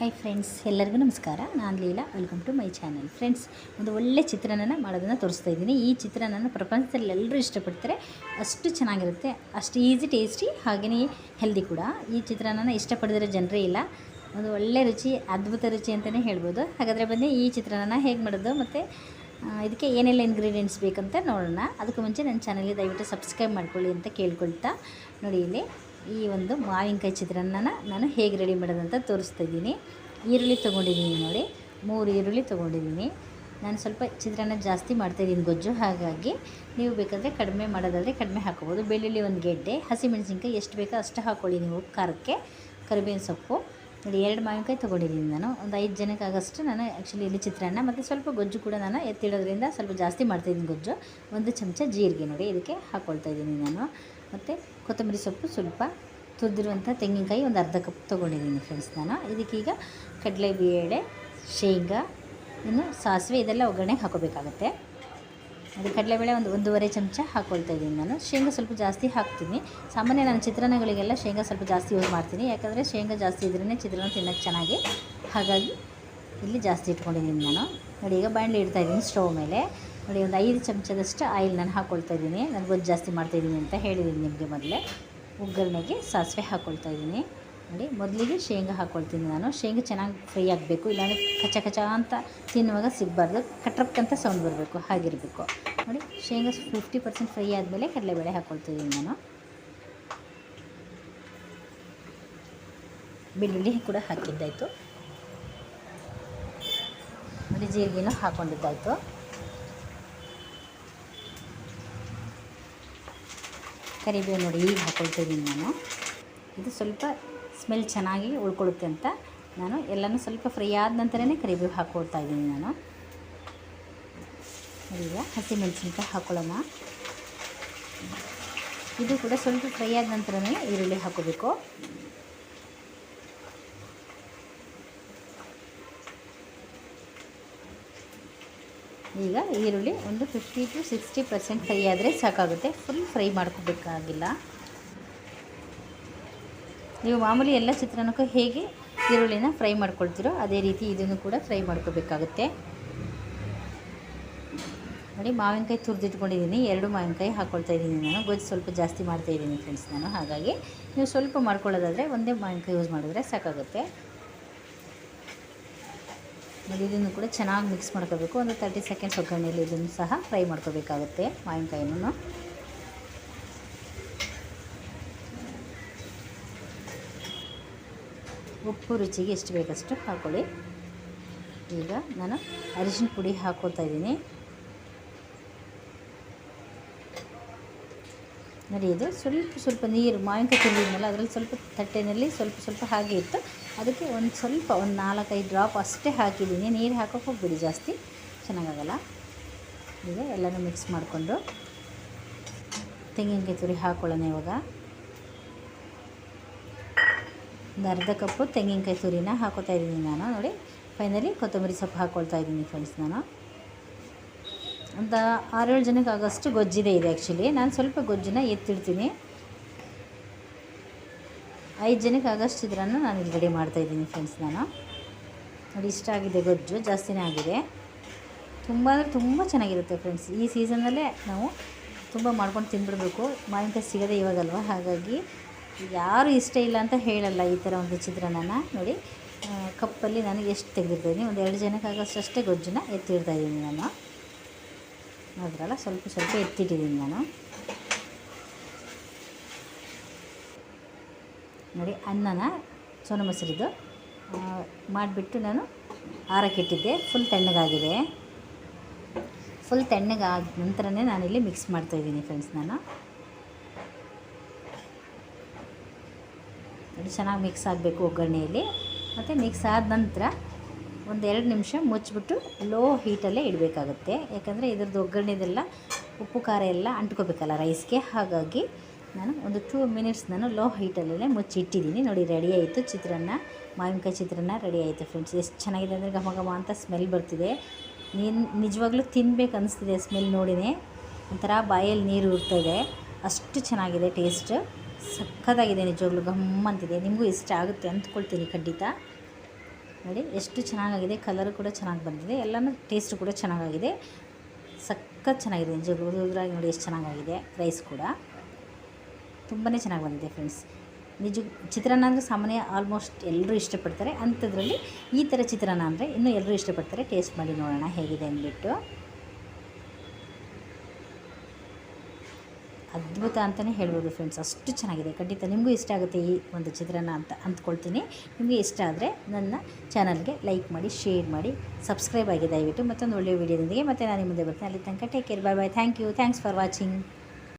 Hi friends, ಎಲ್ಲರಿಗೂ ನಮಸ್ಕಾರ. ನಾನು Leela. Welcome to my channel. Friends, ಒಂದು ಒಳ್ಳೆ ಚಿತ್ರಾನ್ನ ಮಾಡೋದನ್ನು ತೋರಿಸ್ತಾ ಇದ್ದೀನಿ. ಈ ಚಿತ್ರಾನ್ನ ಪ್ರಪಂಚದಲ್ಲಿ ಎಲ್ಲರೂ ಇಷ್ಟಪಡ್ತಾರೆ. ಅಷ್ಟು ಚೆನ್ನಾಗಿರುತ್ತೆ, ಅಷ್ಟು ಈಸಿ, ಟೇಸ್ಟಿ, ಹಾಗೆಯೇ ಹೆಲ್ದಿ ಕೂಡ. ಈ ಚಿತ್ರಾನ್ನ ಇಷ್ಟಪಡಿದ್ರೆ ಜನರೇ ಇಲ್ಲ. ಒಂದು ಒಳ್ಳೆ ರುಚಿ, ಅದ್ಭುತ ರುಚಿ ಅಂತಲೇ ಹೇಳ್ಬೋದು. ಹಾಗಾದರೆ ಬನ್ನಿ ಈ ಚಿತ್ರಾನ್ನ ಹೇಗೆ ಮಾಡೋದು ಮತ್ತು ಇದಕ್ಕೆ ಏನೆಲ್ಲ ಇಂಗ್ರೀಡಿಯೆಂಟ್ಸ್ ಬೇಕಂತ ನೋಡೋಣ. ಅದಕ್ಕೂ ಮುಂಚೆ ನನ್ನ ಚಾನಲ್ಗೆ ದಯವಿಟ್ಟು ಸಬ್ಸ್ಕ್ರೈಬ್ ಮಾಡ್ಕೊಳ್ಳಿ ಅಂತ ಕೇಳ್ಕೊಳ್ತಾ, ನೋಡಿ ಇಲ್ಲಿ ಈ ಒಂದು ಮಾವಿನಕಾಯಿ ಚಿತ್ರಾನ್ನ ನಾನು ಹೇಗೆ ರೆಡಿ ಮಾಡೋದಂತ ತೋರಿಸ್ತಾ ಇದ್ದೀನಿ. ಈರುಳ್ಳಿ ತೊಗೊಂಡಿದ್ದೀನಿ, ನೋಡಿ 3 ಈರುಳ್ಳಿ ತೊಗೊಂಡಿದ್ದೀನಿ. ನಾನು ಸ್ವಲ್ಪ ಚಿತ್ರಾನ್ನ ಜಾಸ್ತಿ ಮಾಡ್ತಾಯಿದ್ದೀನಿ ಗೊಜ್ಜು, ಹಾಗಾಗಿ ನೀವು ಬೇಕಾದರೆ ಕಡಿಮೆ ಮಾಡೋದಾದರೆ ಕಡಿಮೆ ಹಾಕೋಬೋದು. ಬೆಳ್ಳುಳ್ಳಿ 1 ಗೆಡ್ಡೆ, ಹಸಿಮೆಣಸಿನ್ಕಾಯಿ ಎಷ್ಟು ಬೇಕೋ ಅಷ್ಟು ಹಾಕ್ಕೊಳ್ಳಿ ನೀವು ಖಾರಕ್ಕೆ. ಕರಿಬೇವಿನ ಸೊಪ್ಪು ನೋಡಿ, 2 ಮಾವಿನಕಾಯಿ ತೊಗೊಂಡಿದ್ದೀನಿ. ನಾನು ಒಂದು 5 ಜನಕ್ಕಾಗಷ್ಟು ನಾನು ಆ್ಯಕ್ಚುಲಿ ಇಲ್ಲಿ ಚಿತ್ರಾನ್ನ ಮತ್ತು ಸ್ವಲ್ಪ ಗೊಜ್ಜು ಕೂಡ ನಾನು ಎತ್ತಿಡೋದ್ರಿಂದ ಸ್ವಲ್ಪ ಜಾಸ್ತಿ ಮಾಡ್ತಾಯಿದ್ದೀನಿ ಗೊಜ್ಜು. 1 ಚಮಚ ಜೀರಿಗೆ ನೋಡಿ ಇದಕ್ಕೆ ಹಾಕ್ಕೊಳ್ತಾ ಇದ್ದೀನಿ ನಾನು. ಮತ್ತು ಕೊತ್ತಂಬರಿ ಸೊಪ್ಪು, ಸ್ವಲ್ಪ ತುರಿದಿರುವಂಥ ತೆಂಗಿನಕಾಯಿ ಒಂದು ಅರ್ಧ ಕಪ್ ತೊಗೊಂಡಿದ್ದೀನಿ ಫ್ರೆಂಡ್ಸ್ ನಾನು. ಇದಕ್ಕೀಗ ಕಡಲೆಬೇಳೆ, ಶೇಂಗಾ, ಇನ್ನು ಸಾಸಿವೆ ಇದೆಲ್ಲ ಒಗ್ಗರಣೆಗೆ ಹಾಕೋಬೇಕಾಗತ್ತೆ. ಅದು ಕಡಲೆಬೇಳೆ ಒಂದು 1.5 ಚಮಚ ಹಾಕ್ಕೊಳ್ತಾ ಇದ್ದೀನಿ ನಾನು. ಶೇಂಗಾ ಸ್ವಲ್ಪ ಜಾಸ್ತಿ ಹಾಕ್ತೀನಿ. ಸಾಮಾನ್ಯ ನಾನು ಚಿತ್ರಾನ್ನಗಳಿಗೆಲ್ಲ ಶೇಂಗಾ ಸ್ವಲ್ಪ ಜಾಸ್ತಿ ಯೂಸ್ ಮಾಡ್ತೀನಿ, ಯಾಕಂದರೆ ಶೇಂಗಾ ಜಾಸ್ತಿ ಇದ್ರೇ ಚಿತ್ರಾನ್ನ ತಿನ್ನೋಕ್ಕೆ ಚೆನ್ನಾಗಿ. ಹಾಗಾಗಿ ಇಲ್ಲಿ ಜಾಸ್ತಿ ಇಟ್ಕೊಂಡಿದ್ದೀನಿ ನಾನು. ನೋಡಿ ಈಗ ಬಾಣಲೆ ಇಡ್ತಾಯಿದ್ದೀನಿ ಸ್ಟವ್ ಮೇಲೆ. ನೋಡಿ ಒಂದು 5 ಚಮಚದಷ್ಟು ಆಯಿಲ್ ನಾನು ಹಾಕ್ಕೊಳ್ತಾ ಇದ್ದೀನಿ. ನಾನು ಗೊಜ್ಜು ಜಾಸ್ತಿ ಮಾಡ್ತಾಯಿದ್ದೀನಿ ಅಂತ ಹೇಳಿದ್ದೀನಿ ನಿಮಗೆ ಮೊದಲೇ. ಒಗ್ಗರಣೆಗೆ ಸಾಸಿವೆ ಹಾಕ್ಕೊಳ್ತಾ ಇದ್ದೀನಿ. ನೋಡಿ ಮೊದಲಿಗೆ ಶೇಂಗಾ ಹಾಕ್ಕೊಳ್ತೀನಿ ನಾನು. ಶೇಂಗಾ ಚೆನ್ನಾಗಿ ಫ್ರೈ ಆಗಬೇಕು, ಇಲ್ಲಾಂದರೆ ಕಚ ಕಚ ಅಂತ ತಿನ್ನುವಾಗ ಸಿಗಬಾರ್ದು, ಕಟ್ರಕ್ಕಂತ ಸೌಂಡ್ ಬರಬೇಕು, ಹಾಗಿರಬೇಕು. ನೋಡಿ ಶೇಂಗಾ 50% ಫ್ರೈ ಆದಮೇಲೆ ಕಡಲೆಬೇಳೆ ಹಾಕ್ಕೊಳ್ತಿದ್ದೀನಿ ನಾನು. ಬೆಳ್ಳುಳ್ಳಿ ಕೂಡ ಹಾಕಿದ್ದಾಯಿತು. ನೋಡಿ ಜೀರಿಗೆನೂ ಹಾಕ್ಕೊಂಡಿದ್ದಾಯಿತು. ಕರಿಬೇವು ನೋಡಿ ಈಗ ಹಾಕ್ಕೊಳ್ತಾಯಿದ್ದೀನಿ ನಾನು. ಇದು ಸ್ವಲ್ಪ ಸ್ಮೆಲ್ ಚೆನ್ನಾಗಿ ಉಳ್ಕೊಳ್ಳುತ್ತೆ ಅಂತ ನಾನು ಎಲ್ಲನೂ ಸ್ವಲ್ಪ ಫ್ರೈ ಆದ ನಂತರನೇ ಕರಿಬೇವು ಹಾಕ್ಕೊಳ್ತಾ ಇದ್ದೀನಿ ನಾನು. ಈಗ ಹಸಿಮೆಣಸಿನ್ಕಾಯಿ ಹಾಕ್ಕೊಳ್ಳೋಣ. ಇದು ಕೂಡ ಸ್ವಲ್ಪ ಫ್ರೈ ಆದ ನಂತರನೇ ಈರುಳ್ಳಿ ಹಾಕೋಬೇಕು. ಈಗ ಈರುಳ್ಳಿ ಒಂದು 50 to 60% ಫ್ರೈ ಆದರೆ ಸಾಕಾಗುತ್ತೆ, ಫುಲ್ ಫ್ರೈ ಮಾಡ್ಕೋಬೇಕಾಗಿಲ್ಲ. ನೀವು ಮಾಮೂಲಿ ಎಲ್ಲ ಚಿತ್ರಾನ್ನಕ್ಕೂ ಹೇಗೆ ಈರುಳ್ಳಿನ ಫ್ರೈ ಮಾಡ್ಕೊಳ್ತೀರೋ ಅದೇ ರೀತಿ ಇದನ್ನು ಕೂಡ ಫ್ರೈ ಮಾಡ್ಕೋಬೇಕಾಗುತ್ತೆ. ನೋಡಿ ಮಾವಿನಕಾಯಿ ತುರಿದಿಟ್ಕೊಂಡಿದ್ದೀನಿ, 2 ಮಾವಿನಕಾಯಿ ಹಾಕ್ಕೊಳ್ತಾ ಇದ್ದೀನಿ ನಾನು. ಗೊಜ್ಜು ಸ್ವಲ್ಪ ಜಾಸ್ತಿ ಮಾಡ್ತಾಯಿದ್ದೀನಿ ಫ್ರೆಂಡ್ಸ್ ನಾನು, ಹಾಗಾಗಿ ನೀವು ಸ್ವಲ್ಪ ಮಾಡ್ಕೊಳ್ಳೋದಾದರೆ ಒಂದೇ ಮಾವಿನಕಾಯಿ ಯೂಸ್ ಮಾಡಿದ್ರೆ ಸಾಕಾಗುತ್ತೆ. ನೋಡಿ ಇದನ್ನು ಕೂಡ ಚೆನ್ನಾಗಿ ಮಿಕ್ಸ್ ಮಾಡ್ಕೋಬೇಕು. ಒಂದು 30 ಸೆಕೆಂಡ್ಸ್ ಒಗ್ಗರಣೆಯಲ್ಲಿ ಇದನ್ನು ಸಹ ಫ್ರೈ ಮಾಡ್ಕೋಬೇಕಾಗುತ್ತೆ ಮಾವಿನಕಾಯಿನೂ. ಉಪ್ಪು ರುಚಿಗೆ ಎಷ್ಟು ಬೇಕಷ್ಟು ಹಾಕ್ಕೊಳ್ಳಿ. ಈಗ ನಾನು ಅರಿಶಿನ ಪುಡಿ ಹಾಕ್ಕೊಳ್ತಾ ಇದ್ದೀನಿ. ನೋಡಿ ಇದು ಸ್ವಲ್ಪ ನೀರು ಮಾವಿನಕಾಯಿ ತುರಿದ್ಮೇಲೆ ಅದರಲ್ಲಿ ಸ್ವಲ್ಪ ತಟ್ಟೆಯಲ್ಲಿ ಸ್ವಲ್ಪ ಹಾಗೆ ಇತ್ತು, ಅದಕ್ಕೆ ಒಂದು 4-5 ಡ್ರಾಪ್ ಅಷ್ಟೇ ಹಾಕಿದ್ದೀನಿ. ನೀರು ಹಾಕೋಕೆ ಹೋಗ್ಬಿಡಿ, ಜಾಸ್ತಿ ಚೆನ್ನಾಗಾಗಲ್ಲ. ಈಗ ಎಲ್ಲನೂ ಮಿಕ್ಸ್ ಮಾಡಿಕೊಂಡು ತೆಂಗಿನಕಾಯಿ ತುರಿ ಹಾಕ್ಕೊಳ್ಳೋಣ. ಇವಾಗ ಒಂದು ಅರ್ಧ ಕಪ್ಪು ತೆಂಗಿನಕಾಯಿ ತುರಿನ ಹಾಕೋತಾ ಇದ್ದೀನಿ ನಾನು. ನೋಡಿ ಫೈನಲಿ ಕೊತ್ತಂಬರಿ ಸೊಪ್ಪು ಹಾಕ್ಕೊಳ್ತಾ ಇದ್ದೀನಿ ಫ್ರೆಂಡ್ಸ್ ನಾನು. ಒಂದು 6-7 ಜನಕ್ಕಾಗಷ್ಟು ಗೊಜ್ಜಿದೆ ಇದೆ ಆ್ಯಕ್ಚುಲಿ. ನಾನು ಸ್ವಲ್ಪ ಗೊಜ್ಜನ್ನ ಎತ್ತಿಡ್ತೀನಿ. 5 ಜನಕ್ಕಾಗಷ್ಟು ಚಿತ್ರಾನ್ನ ನಾನು ಇಲ್ಲಿ ರೆಡಿ ಮಾಡ್ತಾಯಿದ್ದೀನಿ ಫ್ರೆಂಡ್ಸ್ ನಾನು. ನೋಡಿ ಇಷ್ಟ ಆಗಿದೆ, ಗೊಜ್ಜು ಜಾಸ್ತಿನೇ ಆಗಿದೆ. ತುಂಬ ಅಂದರೆ ತುಂಬ ಚೆನ್ನಾಗಿರುತ್ತೆ ಫ್ರೆಂಡ್ಸ್. ಈ ಸೀಸನ್ನಲ್ಲೇ ನಾವು ತುಂಬ ಮಾಡ್ಕೊಂಡು ತಿಂದ್ಬಿಡಬೇಕು. ಮಾವಿನಕಾಯಿ ಸಿಗೋದೇ ಇವಾಗಲ್ವ, ಹಾಗಾಗಿ ಯಾರು ಇಷ್ಟ ಇಲ್ಲ ಅಂತ ಹೇಳಲ್ಲ ಈ ಥರ ಒಂದು ಚಿತ್ರಾನ್ನ. ನೋಡಿ ಕಪ್ಪಲ್ಲಿ ನಾನು ಎಷ್ಟು ತೆಗೆದಿರ್ತಾಯಿದ್ದೀನಿ, ಒಂದು 2 ಜನಕ್ಕಾಗಷ್ಟು ಅಷ್ಟೇ ಗೊಜ್ಜನ್ನ ಎತ್ತಿಡ್ತಾಯಿದ್ದೀನಿ ನಾನು. ನೋಡಿದ್ರಲ್ಲ, ಸ್ವಲ್ಪ ಎತ್ತಿಟ್ಟಿದ್ದೀನಿ ನಾನು. ನೋಡಿ ಅನ್ನನ ಸೋನ ಮೊಸರಿದು ಮಾಡಿಬಿಟ್ಟು ನಾನು ಆರಕ್ಕಿಟ್ಟಿದ್ದೆ. ಫುಲ್ ತಣ್ಣಗಾಗಿದೆ. ಫುಲ್ ತಣ್ಣಗಾದ ನಂತರನೇ ನಾನಿಲ್ಲಿ ಮಿಕ್ಸ್ ಮಾಡ್ತಾಯಿದ್ದೀನಿ ಫ್ರೆಂಡ್ಸ್ ನಾನು. ನೋಡಿ ಚೆನ್ನಾಗಿ ಮಿಕ್ಸ್ ಆಗಬೇಕು ಒಗ್ಗರಣೆಯಲ್ಲಿ. ಮತ್ತು ಮಿಕ್ಸ್ ಆದ ನಂತರ ಒಂದು 2 ನಿಮಿಷ ಮುಚ್ಚಿಬಿಟ್ಟು ಲೋ ಹೀಟಲ್ಲೇ ಇಡಬೇಕಾಗುತ್ತೆ, ಯಾಕಂದರೆ ಇದ್ರದ್ದು ಒಗ್ಗರಣೆದೆಲ್ಲ ಉಪ್ಪು ಖಾರ ಎಲ್ಲ ಅಂಟ್ಕೋಬೇಕಲ್ಲ ರೈಸ್ಗೆ. ಹಾಗಾಗಿ ನಾನು ಒಂದು 2 ಮಿನಿಟ್ಸ್ ನಾನು ಲೋ ಹೀಟಲ್ಲೇ ಮುಚ್ಚಿ ಇಟ್ಟಿದ್ದೀನಿ. ನೋಡಿ ರೆಡಿ ಆಯಿತು ಚಿತ್ರಾನ್ನ, ಮಾವಿನಕಾಯಿ ಚಿತ್ರಾನ್ನ ರೆಡಿ ಆಯಿತು ಫ್ರೆಂಡ್ಸ್. ಎಷ್ಟು ಚೆನ್ನಾಗಿದೆ ಅಂದರೆ ಘಮ ಘಮ ಅಂತ ಸ್ಮೆಲ್ ಬರ್ತಿದೆ. ನಿಜವಾಗ್ಲೂ ತಿನ್ಬೇಕು ಅನಿಸ್ತಿದೆ ಸ್ಮೆಲ್ ನೋಡಿನೇ. ಒಂಥರ ಬಾಯಲ್ಲಿ ನೀರು ಉರ್ತಾಯಿದೆ, ಅಷ್ಟು ಚೆನ್ನಾಗಿದೆ ಟೇಸ್ಟ್. ಸಕ್ಕತ್ತಾಗಿದೆ ನಿಜವಾಗ್ಲೂ, ಗಮ್ ಅಂತಿದೆ. ನಿಮಗೂ ಇಷ್ಟ ಆಗುತ್ತೆ ಅಂದ್ಕೊಳ್ತೀನಿ ಖಂಡಿತ. ನೋಡಿ ಎಷ್ಟು ಚೆನ್ನಾಗಾಗಿದೆ, ಕಲರು ಕೂಡ ಚೆನ್ನಾಗಿ ಬಂದಿದೆ, ಎಲ್ಲನೂ ಟೇಸ್ಟು ಕೂಡ ಚೆನ್ನಾಗಾಗಿದೆ, ಸಖತ್ ಚೆನ್ನಾಗಿದೆ. ಉದುರಾಗಿ ನೋಡಿ ಎಷ್ಟು ಚೆನ್ನಾಗಾಗಿದೆ. ರೈಸ್ ಕೂಡ ತುಂಬಾ ಚೆನ್ನಾಗಿ ಬಂದಿದೆ ಫ್ರೆಂಡ್ಸ್. ಚಿತ್ರಾನ್ನ ಅಂದರೆ ಸಾಮಾನ್ಯ ಆಲ್ಮೋಸ್ಟ್ ಎಲ್ಲರೂ ಇಷ್ಟಪಡ್ತಾರೆ. ಅಂಥದ್ರಲ್ಲಿ ಈ ಥರ ಚಿತ್ರಾನ್ನ ಅಂದರೆ ಇನ್ನೂ ಎಲ್ಲರೂ ಇಷ್ಟಪಡ್ತಾರೆ. ಟೇಸ್ಟ್ ಮಾಡಿ ನೋಡೋಣ ಹೇಗಿದೆ ಅಂದ್ಬಿಟ್ಟು. ಅದ್ಭುತ ಅಂತಲೇ ಹೇಳ್ಬೋದು ಫ್ರೆಂಡ್ಸ್, ಅಷ್ಟು ಚೆನ್ನಾಗಿದೆ. ಖಂಡಿತ ನಿಮಗೂ ಇಷ್ಟ ಆಗುತ್ತೆ ಈ ಒಂದು ಚಿತ್ರಾನ್ನ ಅಂತ ಅಂದ್ಕೊಳ್ತೀನಿ. ನಿಮಗೆ ಇಷ್ಟ ಆದರೆ ನನ್ನ ಚಾನಲ್ಗೆ ಲೈಕ್ ಮಾಡಿ, ಶೇರ್ ಮಾಡಿ, ಸಬ್ಸ್ಕ್ರೈಬ್ ಆಗಿ ದಯವಿಟ್ಟು. ಮತ್ತೊಂದು ಒಳ್ಳೆಯ ವೀಡಿಯೋದೊಂದಿಗೆ ಮತ್ತೆ ನಾನು ಮುಂದೆ ಬರ್ತೀನಿ. ಅಲ್ಲಿ ತನಕ take care, bye bye. Thanks for watching.